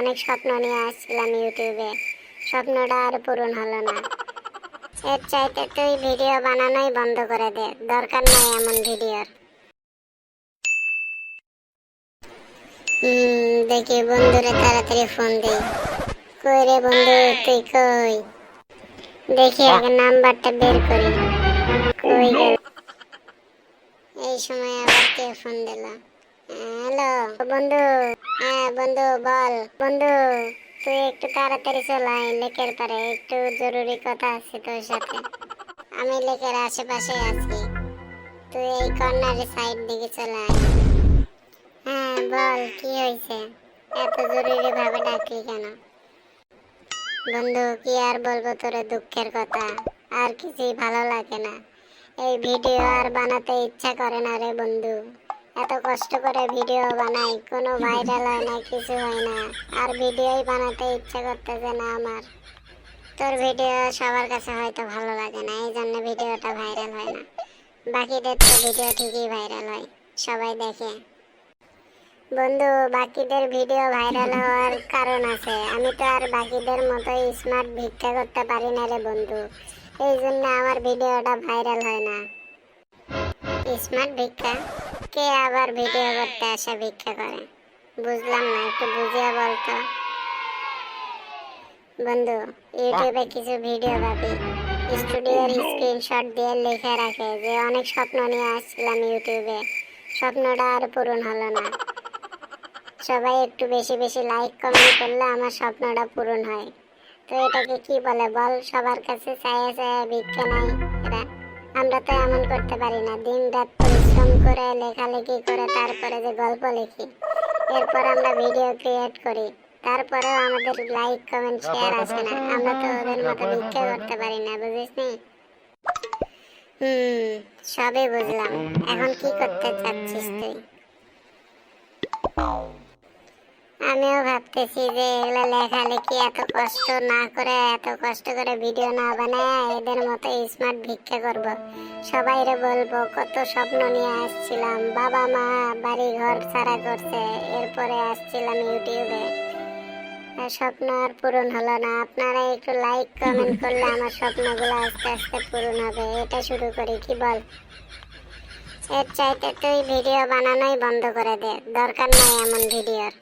অনেক স্বপ্ন নিয়ে আসছিলাম ইউটিউবে, স্বপ্নটা আর পূরণ হলো না। এর চাইতে তুই ভিডিও বানানোই বন্ধ করে দে, দরকার নাই এমন ভিডিওর। দেখি বন্ধুরে তাড়াতাড়ি ফোন দিই। কই রে বন্ধু, তুই কই? দেখি আগে নাম্বারটা বের করি। কই গেল? এই সময় আবার কে ফোন দিল? হ্যালো বন্ধু। হ্যাঁ বন্ধু বল। বন্ধু তুই একটু তাড়াতাড়ি চল আয় লেকের পারে, একটু জরুরি কথা আছে তোর সাথে। আমি লেকের আশেপাশে আছি, তুই এই কর্নারের সাইড দিকে চলে আয়। হ্যাঁ বল, কি হয়েছে? এত জরুরি ভাবে ডাকলি কেন? বন্ধু কি আর বলবো তোরে, দুঃখের কথা। আর কিছুই ভালো লাগে না, এই ভিডিও আর বানাতে ইচ্ছা করে না রে বন্ধু। এত কষ্ট করে ভিডিও বানাই, কোনো ভাইরাল হয় না, কিছু হয় না। আর ভিডিওই বানাতে ইচ্ছা করতেছে না আমার। তোর ভিডিও সবার কাছে হয়তো ভালো লাগে না, এই জন্য ভিডিওটা ভাইরাল হয় না। বাকিদের তো ভিডিও ঠিকই ভাইরাল হয়, সবাই দেখে। বন্ধু বাকিদের ভিডিও ভাইরাল হওয়ার কারণ আছে, আমি তো আর বাকিদের মতো স্মার্ট ভিক্ষা করতে পারি না রে বন্ধু, এই জন্য আমার ভিডিওটা ভাইরাল হয় না। স্মার্ট ভিক্ষা? কে আবার ভিডিও করতে আসে ভিক্ষা করে? বুঝলাম না, একটু বুঝিয়ে বলতো। বন্ধু ইউটিউবে কিছু ভিডিও ভাবি স্টুডিওর স্ক্রিনশট দিয়ে লিখে রাখে যে অনেক স্বপ্ন নিয়ে আসছিলাম ইউটিউবে, স্বপ্নটা আর পূরণ হলো না। সবাই একটু বেশি বেশি লাইক কমেন্ট করলে আমার স্বপ্নটা পূরণ হয়। তো এটাকে কি বলে বল? সবার কাছে চাইয়া চাইয়া ভিক্ষা নাই এরা। আমরা তো এমন করতে পারি না, দিন রাত পরিশ্রম করে লেখালেখি করে তারপরে যে গল্প লিখি, এরপর আমরা ভিডিও ক্রিয়েট করি, তারপরেও আমাদের লাইক কমেন্ট শেয়ার আসে না। আমরা তো ওদের মতো ভিক্ষা করতে পারি না, বুঝিস নি? সবই বুঝলাম, এখন কি করতে চাচ্ছিস তুই? আমিও ভাবতেছি যে এগুলো লেখালেখি এত কষ্ট না করে, এত কষ্ট করে ভিডিও না বানায় এদের মতো স্মার্ট ভিক্ষা করব। সবাইরে বলবো কত স্বপ্ন নিয়ে আসছিলাম, বাবা মা বাড়ি ঘর ছাড়া করছে, এরপরে আসছিলাম ইউটিউবে, স্বপ্ন আর পূরণ হলো না। আপনারা একটু লাইক কমেন্ট করলে আমার স্বপ্নগুলো আস্তে আস্তে পূরণ হবে। এটা শুরু করি, কি বল? এর চাইতে তুই ভিডিও বানানোই বন্ধ করে দে, দরকার নাই এমন ভিডিওর।